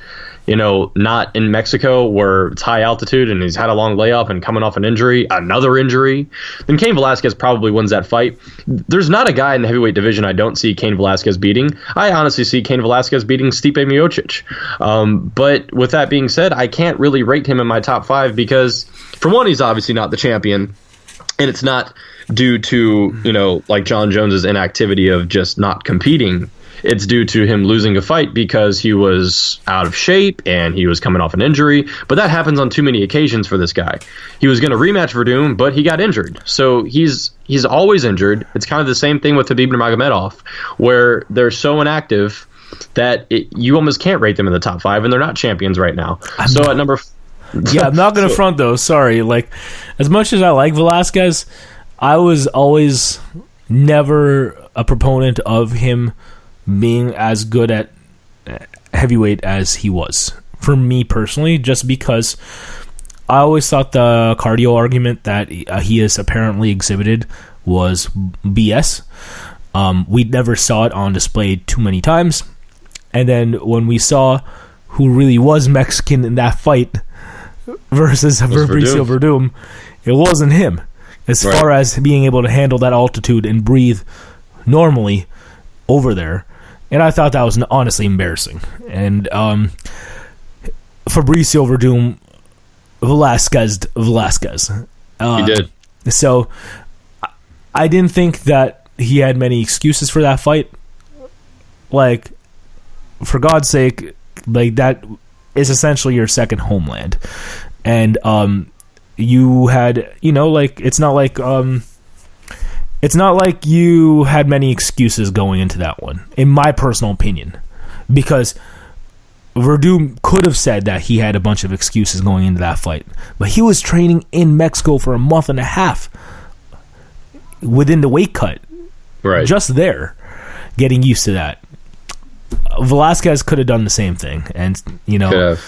not in Mexico where it's high altitude and he's had a long layoff and coming off another injury, then Cain Velasquez probably wins that fight. There's not a guy in the heavyweight division I don't see Cain Velasquez beating. I honestly see Cain Velasquez beating Stipe Miocic. But with that being said, I can't really rate him in my top 5 because, for one, he's obviously not the champion. And it's not due to, like John Jones's inactivity of just not competing. It's due to him losing a fight because he was out of shape and he was coming off an injury. But that happens on too many occasions for this guy. He was going to rematch Verdum, but he got injured. So he's always injured. It's kind of the same thing with Khabib Nurmagomedov, where they're so inactive that you almost can't rate them in the top 5, and they're not champions right now. At number... Yeah, I'm not going to front though. Sorry. Like, as much as I like Velasquez, I was always never a proponent of him being as good at heavyweight as he was. For me personally, just because I always thought the cardio argument that he has apparently exhibited was BS. We never saw it on display too many times. And then when we saw who really was Mexican in that fight versus Fabricio Verdum, it wasn't him. As far as being able to handle that altitude and breathe normally over there. And I thought that was honestly embarrassing. And Fabricio Verdum, Velasquez. He did. So I didn't think that he had many excuses for that fight. Like, for God's sake, like, that is essentially your second homeland. And you had, it's not like you had many excuses going into that one, in my personal opinion, because Verdum could have said that he had a bunch of excuses going into that fight, but he was training in Mexico for a month and a half within the weight cut, just there, getting used to that. Velasquez could have done the same thing, and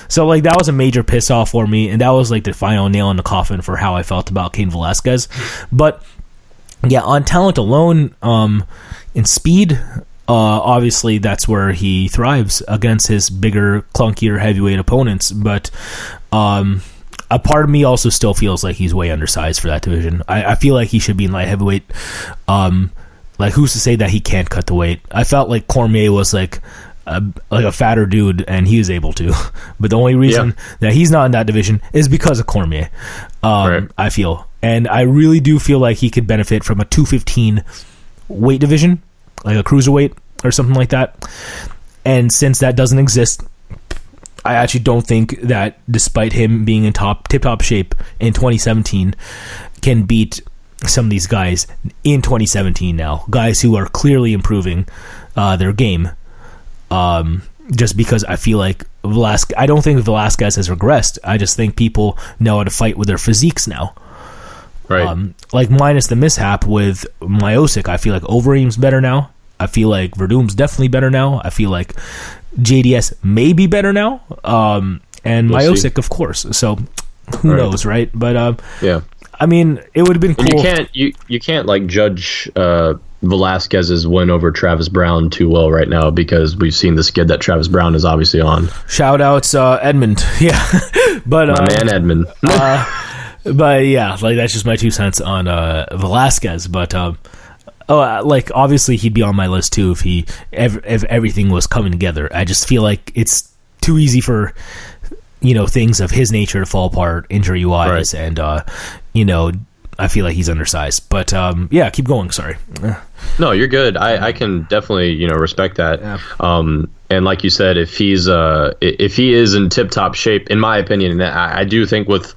so like that was a major piss off for me, and that was like the final nail in the coffin for how I felt about Cain Velasquez. But yeah, on talent alone, in speed, obviously that's where he thrives against his bigger, clunkier heavyweight opponents. But a part of me also still feels like he's way undersized for that division. I feel like he should be in light heavyweight. Like, who's to say that he can't cut the weight? I felt like Cormier was like a fatter dude, and he was able to. But the only reason that he's not in that division is because of Cormier, I feel. And I really do feel like he could benefit from a 215 weight division, like a cruiserweight or something like that. And since that doesn't exist, I actually don't think that, despite him being in tip-top shape in 2017, can beat some of these guys in 2017 now, guys who are clearly improving their game, just because I feel like I don't think Velasquez has regressed. I just think people know how to fight with their physiques now. Like, minus the mishap with Miocic, I feel like Overeem's better now. I feel like Verdum's definitely better now. I feel like JDS may be better now, and we'll Miocic, of course. So who knows, right? But yeah. I mean, it would have been cool. And you can't like judge Velasquez's win over Travis Brown too well right now, because we've seen the skid that Travis Brown is obviously on. Shout outs Edmund, yeah. But my man Edmund. But yeah, like, that's just my 2 cents on Velasquez. But like, obviously he'd be on my list too if everything was coming together. I just feel like it's too easy for things of his nature to fall apart injury wise, and I feel like he's undersized. But yeah, keep going. Sorry. No, you're good. I can definitely respect that. Yeah. And like you said, if he is in tip top shape, in my opinion, I do think with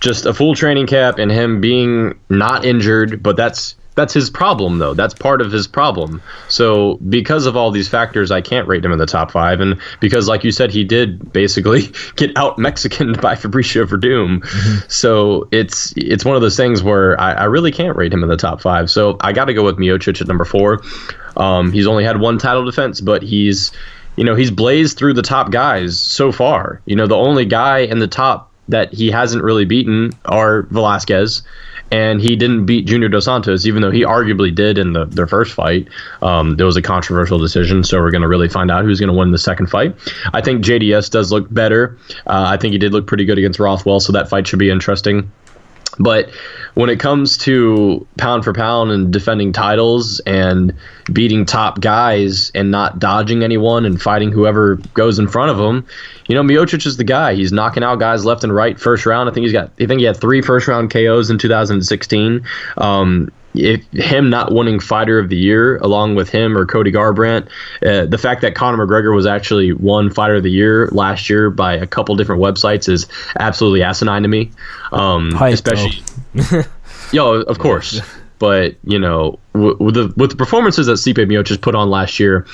just a full training camp and him being not injured, but that's his problem, though. That's part of his problem. So because of all these factors, I can't rate him in the top 5. And because, like you said, he did basically get out Mexicaned by Fabricio Verdum. So it's one of those things where I really can't rate him in the top 5. So I got to go with Miocic at number 4. He's only had one title defense, but he's blazed through the top guys so far. The only guy in the top that he hasn't really beaten are Velasquez. And he didn't beat Junior Dos Santos, even though he arguably did in their first fight. There was a controversial decision, so we're going to really find out who's going to win the second fight. I think JDS does look better. I think he did look pretty good against Rothwell, so that fight should be interesting. But when it comes to pound for pound and defending titles and beating top guys and not dodging anyone and fighting whoever goes in front of him, Miocic is the guy. He's knocking out guys left and right first round. I think he had 3 first round KOs in 2016. Him not winning Fighter of the Year along with him or Cody Garbrandt, the fact that Conor McGregor was actually won Fighter of the Year last year by a couple different websites is absolutely asinine to me. Especially, of course. But with the performances that Stipe Miocic put on last year,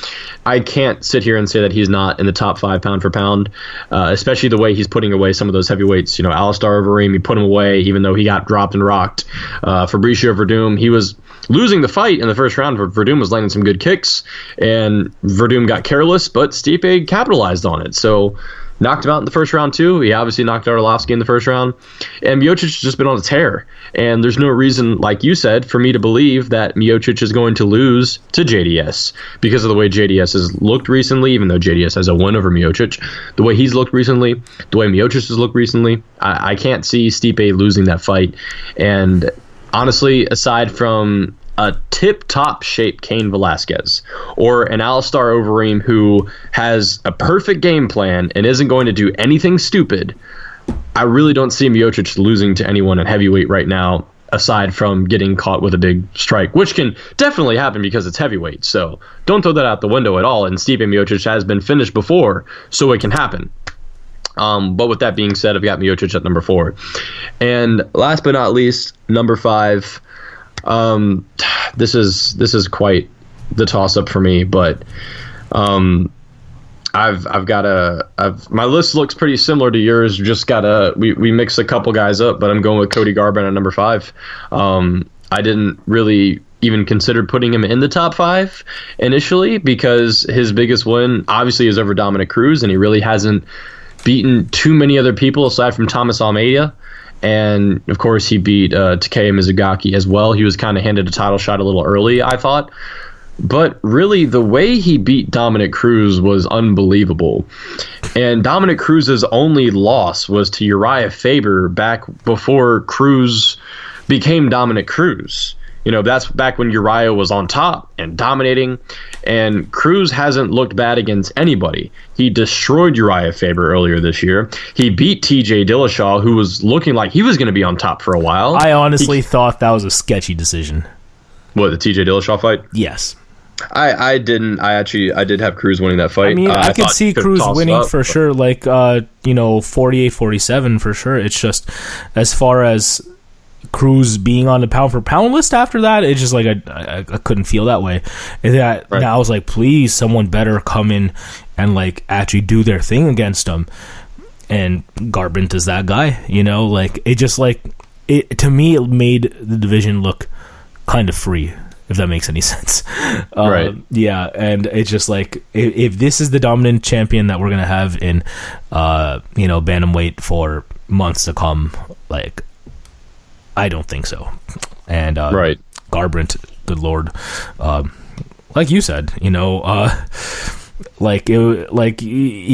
I can't sit here and say that he's not in the top 5 pound for pound. Especially the way he's putting away some of those heavyweights. Alistair Overeem, he put him away even though he got dropped and rocked. Fabricio Verdum, he was losing the fight in the first round. Verdum was landing some good kicks, and Verdum got careless, but Stipe capitalized on it. So knocked him out in the first round too. He obviously knocked out Arlovsky in the first round. And Miocic has just been on a tear. And there's no reason, like you said, for me to believe that Miocic is going to lose to JDS because of the way JDS has looked recently, even though JDS has a win over Miocic. The way he's looked recently, the way Miocic has looked recently, I can't see Stipe losing that fight. And honestly, aside from a tip-top shape Cain Velasquez or an Alistair Overeem who has a perfect game plan and isn't going to do anything stupid, I really don't see Miocic losing to anyone at heavyweight right now, aside from getting caught with a big strike, which can definitely happen because it's heavyweight. So don't throw that out the window at all. And Stipe Miocic has been finished before, so it can happen. But with that being said, I've got Miocic at number 4. And last but not least, number 5. This is quite the toss up for me, but my list looks pretty similar to yours. Just we mix a couple guys up, but I'm going with Cody Garbrandt at number 5. I didn't really even consider putting him in the top 5 initially because his biggest win obviously is over Dominic Cruz, and he really hasn't beaten too many other people aside from Thomas Almeida. And, of course, he beat Takeya Mizugaki as well. He was kind of handed a title shot a little early, I thought. But really, the way he beat Dominic Cruz was unbelievable. And Dominic Cruz's only loss was to Uriah Faber back before Cruz became Dominic Cruz. That's back when Uriah was on top and dominating, and Cruz hasn't looked bad against anybody. He destroyed Uriah Faber earlier this year. He beat TJ Dillashaw, who was looking like he was going to be on top for a while. I honestly thought that was a sketchy decision. What, the TJ Dillashaw fight? Yes. I didn't. I did have Cruz winning that fight. I mean, I could see Cruz winning for sure, like 48-47 for sure. It's just as far as Cruz being on the pound for pound list after that, it's just like I couldn't feel that way. And that right. Now I was like, please, someone better come in and like actually do their thing against him. And Garbrandt is that guy, like it just like it to me. It made the division look kind of free, if that makes any sense. Right. Yeah, and it's just like if this is the dominant champion that we're gonna have in bantamweight for months to come, like. I don't think so. And right. Garbrandt, good Lord, like you said, he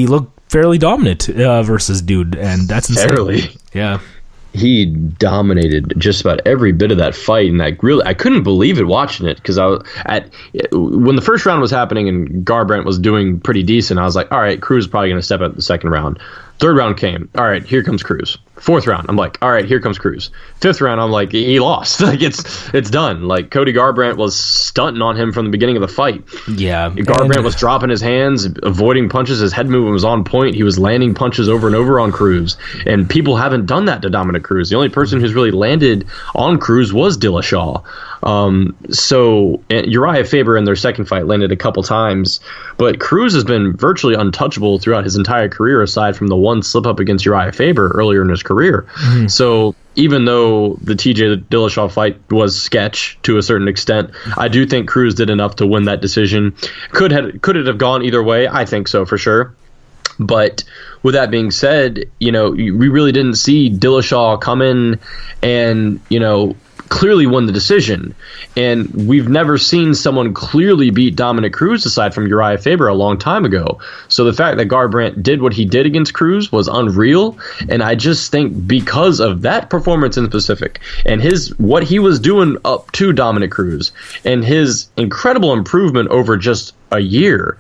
looked fairly dominant versus dude, and that's insane. Fairly. Yeah. He dominated just about every bit of that fight, and I couldn't believe it watching it because when the first round was happening and Garbrandt was doing pretty decent, I was like, all right, Cruz is probably going to step up the second round. Third round came. All right, here comes Cruz. Fourth round, I'm like, all right, here comes Cruz. Fifth round, I'm like, he lost. Like, it's done. Like, Cody Garbrandt was stunting on him from the beginning of the fight. Yeah. Garbrandt was dropping his hands, avoiding punches. His head movement was on point. He was landing punches over and over on Cruz. And people haven't done that to Dominic Cruz. The only person who's really landed on Cruz was Dillashaw. So Uriah Faber in their second fight landed a couple times, but Cruz has been virtually untouchable throughout his entire career, aside from the one slip up against Uriah Faber earlier in his career. Mm-hmm. So even though the TJ Dillashaw fight was sketch to a certain extent, I do think Cruz did enough to win that decision. Could it have gone either way? I think so, for sure. But with that being said, we really didn't see Dillashaw come in and, clearly won the decision. And we've never seen someone clearly beat Dominic Cruz aside from Uriah Faber a long time ago. So the fact that Garbrandt did what he did against Cruz was unreal. And I just think because of that performance in specific and what he was doing up to Dominic Cruz and his incredible improvement over just a year,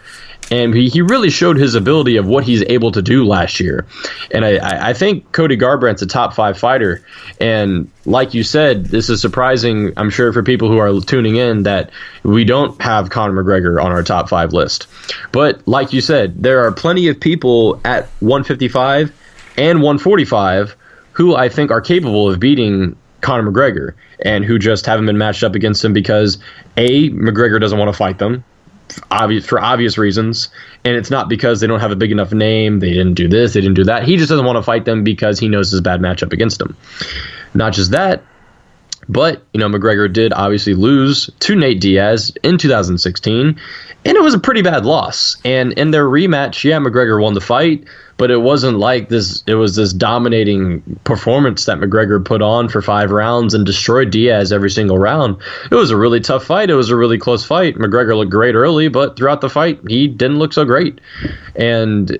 and he really showed his ability of what he's able to do last year. And I think Cody Garbrandt's a top 5 fighter. And like you said, this is surprising, I'm sure, for people who are tuning in, that we don't have Conor McGregor on our top 5 list. But like you said, there are plenty of people at 155 and 145 who I think are capable of beating Conor McGregor and who just haven't been matched up against him because, A, McGregor doesn't want to fight them. For obvious reasons, and it's not because they don't have a big enough name, they didn't do this, they didn't do that. He just doesn't want to fight them because he knows it's a bad matchup against them. Not just that, but McGregor did obviously lose to Nate Diaz in 2016, and it was a pretty bad loss. And in their rematch, McGregor won the fight, but it wasn't like this. It was this dominating performance that McGregor put on for 5 rounds and destroyed Diaz every single round. It was a really tough fight. It was a really close fight. McGregor looked great early, but throughout the fight, he didn't look so great. And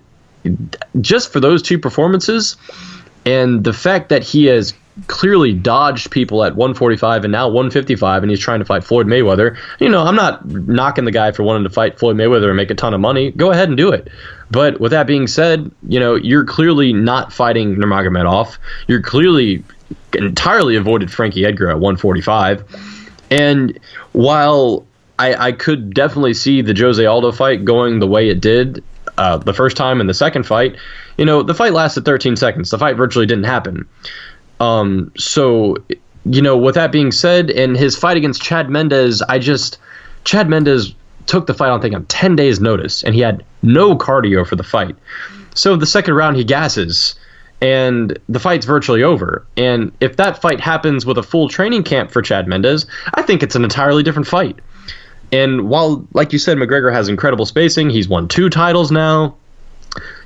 just for those 2 performances, and the fact that he has clearly dodged people at 145 and now 155, and he's trying to fight Floyd Mayweather. I'm not knocking the guy for wanting to fight Floyd Mayweather and make a ton of money. Go ahead and do it. But with that being said, you're clearly not fighting Nurmagomedov. You're clearly entirely avoided Frankie Edgar at 145. And while I could definitely see the Jose Aldo fight going the way it did the first time and the second fight, the fight lasted 13 seconds. The fight virtually didn't happen. So, with that being said, in his fight against Chad Mendes, Chad Mendes took the fight on, I think, on 10 days notice, and he had no cardio for the fight. So the second round, he gasses, and the fight's virtually over. And if that fight happens with a full training camp for Chad Mendes, I think it's an entirely different fight. And while, like you said, McGregor has incredible spacing, he's won 2 titles now.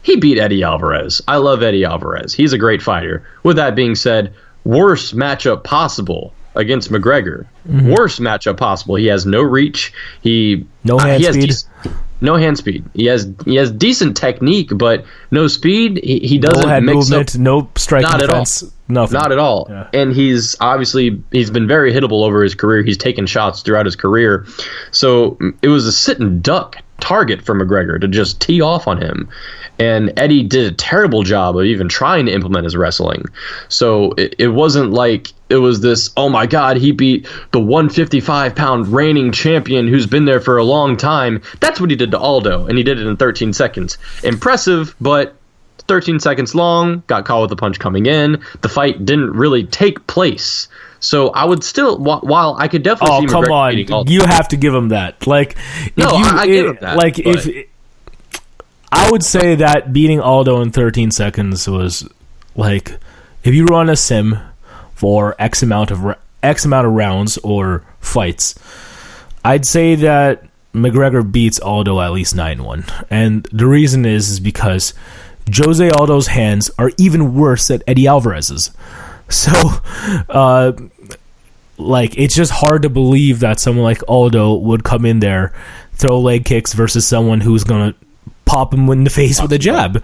He beat Eddie Alvarez. I love Eddie Alvarez. He's a great fighter. With that being said, worst matchup possible against McGregor. Mm-hmm. Worst matchup possible. He has no reach. No hand speed. He has decent technique, but no speed. He doesn't no head mix movement, up. No striking not defense. At all. Nothing. Not at all. Yeah. And he's been very hittable over his career. He's taken shots throughout his career. So it was a sit and duck target for McGregor to just tee off on him. And Eddie did a terrible job of even trying to implement his wrestling. So it wasn't like it was this, oh my God, he beat the 155-pound reigning champion who's been there for a long time. That's what he did to Aldo, and he did it in 13 seconds. Impressive, but 13 seconds long, got caught with the punch coming in. The fight didn't really take place. So I would still, while I could definitely see McGregor beating Aldo. You have to give him that. I give him that. I would say that beating Aldo in 13 seconds was like, if you run a sim for X amount of rounds or fights, I'd say that McGregor beats Aldo at least 9-1. And the reason is because Jose Aldo's hands are even worse than Eddie Alvarez's. So, it's just hard to believe that someone like Aldo would come in there, throw leg kicks versus someone who's going to pop him in the face with a jab.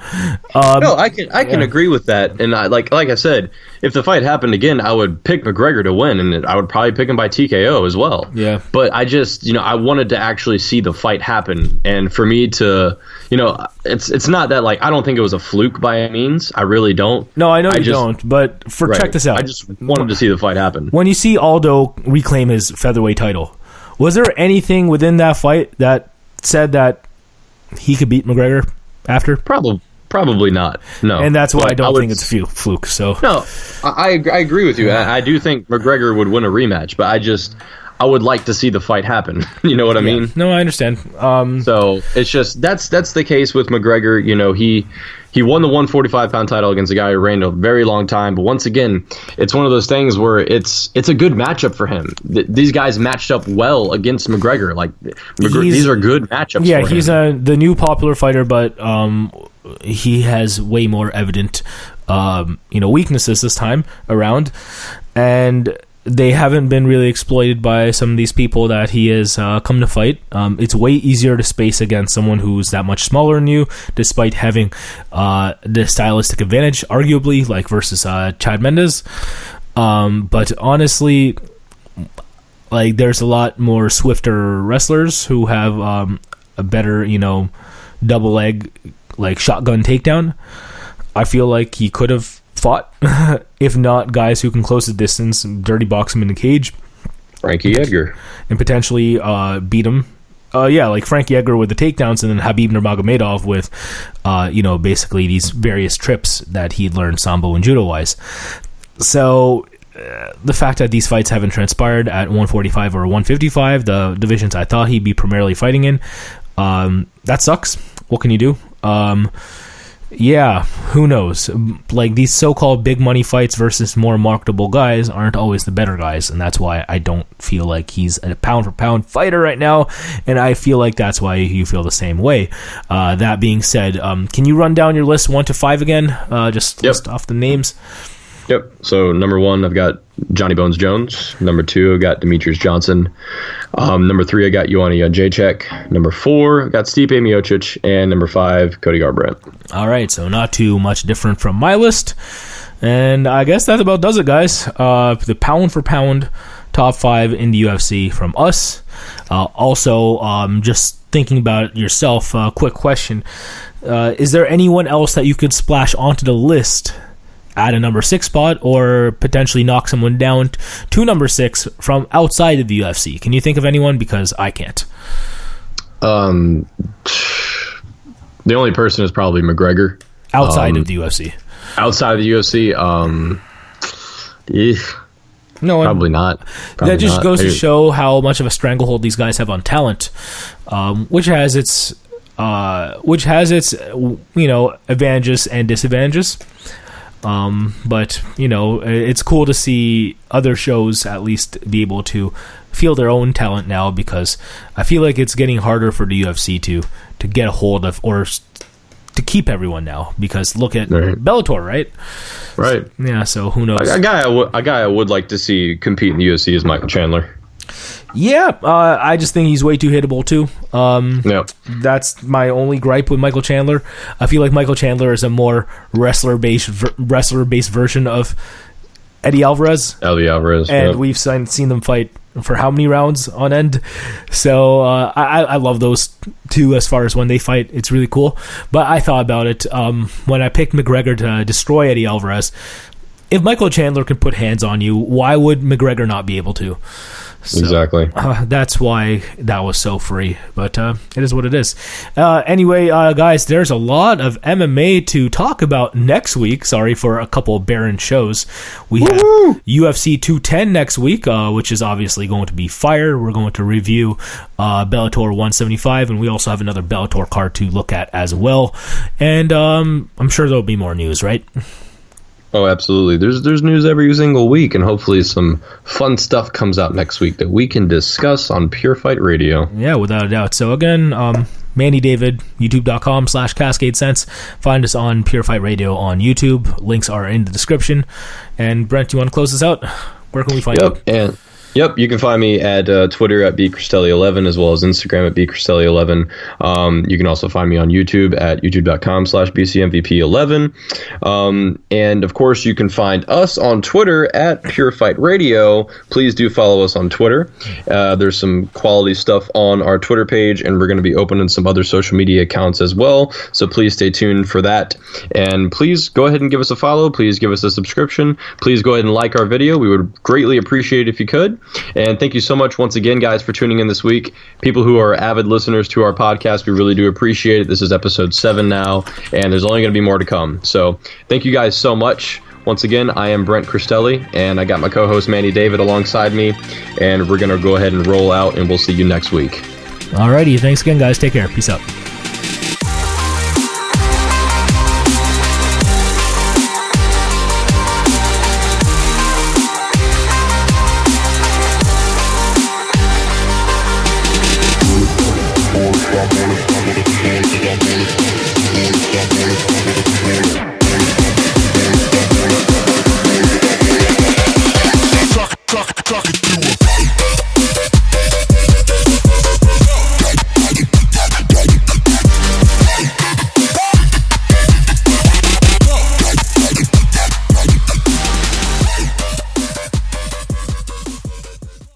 No, I can agree with that. And like I said, if the fight happened again, I would pick McGregor to win, and I would probably pick him by TKO as well. Yeah. But I just, I wanted to actually see the fight happen, and for me to, it's not that like I don't think it was a fluke by any means. I really don't. No, I know you don't. But check this out. I just wanted to see the fight happen. When you see Aldo reclaim his featherweight title, was there anything within that fight that said that he could beat McGregor after? Probably not. No, and that's why I don't think it's a fluke. So no, I agree with you. I do think McGregor would win a rematch, but I would like to see the fight happen. You know what I mean? No, I understand. So it's just that's the case with McGregor. He won the 145-pound title against a guy who reigned a very long time. But once again, it's one of those things where it's a good matchup for him. These guys matched up well against McGregor. Like these are good matchups. Yeah, for he's him. The new popular fighter, but he has way more evident weaknesses this time around, and they haven't been really exploited by some of these people that he has come to fight. It's way easier to space against someone who's that much smaller than you, despite having the stylistic advantage, arguably, like versus Chad Mendes. But honestly, like there's a lot more swifter wrestlers who have a better, double leg, like shotgun takedown. I feel like he could have fought, if not guys who can close the distance, dirty box him in the cage. Frankie Edgar. And potentially beat him. Like Frankie Edgar with the takedowns, and then Habib Nurmagomedov with, basically these various trips that he'd learned Sambo and Judo-wise. So the fact that these fights haven't transpired at 145 or 155, the divisions I thought he'd be primarily fighting in, that sucks. What can you do? Yeah, who knows? Like, these so-called big money fights versus more marketable guys aren't always the better guys, and that's why I don't feel like he's a pound-for-pound fighter right now, and I feel like that's why you feel the same way. That being said, can you run down your list 1 to 5 again? List off the names. Yep. So, number 1, I've got Johnny Bones Jones. Number 2, I've got Demetrius Johnson. Number 3, I got Ioana Jacek. Number 4, I got Stipe Miocic. And number 5, Cody Garbrandt. All right, so not too much different from my list. And I guess that about does it, guys. The pound-for-pound top 5 in the UFC from us. Also, just thinking about it yourself, quick question. Is there anyone else that you could splash onto the list at a number 6 spot, or potentially knock someone down to number 6 from outside of the UFC? Can you think of anyone? Because I can't. The only person is probably McGregor. Outside of the UFC. Outside of the UFC, no, probably not. That just goes to show how much of a stranglehold these guys have on talent, which has its advantages and disadvantages. But it's cool to see other shows at least be able to feel their own talent now, because I feel like it's getting harder for the UFC to get a hold of, or to keep everyone now, because look at Bellator, right? Yeah, so who knows? A guy I would like to see compete in the UFC is Michael Chandler. Yeah, I just think he's way too hittable too. That's my only gripe with Michael Chandler. I feel like Michael Chandler is a more wrestler-based version of Eddie Alvarez. And we've seen them fight for how many rounds on end. So I love those two as far as when they fight. It's really cool. But I thought about it when I picked McGregor to destroy Eddie Alvarez. If Michael Chandler can put hands on you, why would McGregor not be able to? So, exactly. That's why that was so free. But it is what it is. Anyway, guys, there's a lot of MMA to talk about next week. Sorry for a couple of barren shows. We have UFC 210 next week, which is obviously going to be fire. We're going to review Bellator 175, and we also have another Bellator card to look at as well. And I'm sure there'll be more news, right? Oh, absolutely. There's news every single week, and hopefully some fun stuff comes out next week that we can discuss on Pure Fight Radio. Yeah, without a doubt. So again, Manny David, youtube.com/CascadeSense. Find us on Pure Fight Radio on YouTube. Links are in the description. And Brent, you want to close this out? Where can we find you? Yep, you can find me at Twitter at bcristelli11 as well as Instagram at bcristelli11. You can also find me on YouTube at youtube.com/bcmvp11. And of course, you can find us on Twitter at Pure Fight Radio. Please do follow us on Twitter. There's some quality stuff on our Twitter page, and we're going to be opening some other social media accounts as well. So please stay tuned for that. And please go ahead and give us a follow. Please give us a subscription. Please go ahead and like our video. We would greatly appreciate it if you could. And thank you so much once again, guys, for tuning in this week. People who are avid listeners to our podcast, we really do appreciate it. This is episode 7 now, and there's only going to be more to come. So thank you guys so much. Once again, I am Brent Cristelli, and I got my co-host Manny David alongside me, and we're going to go ahead and roll out, and we'll see you next week. Alrighty, thanks again, guys. Take care. Peace out.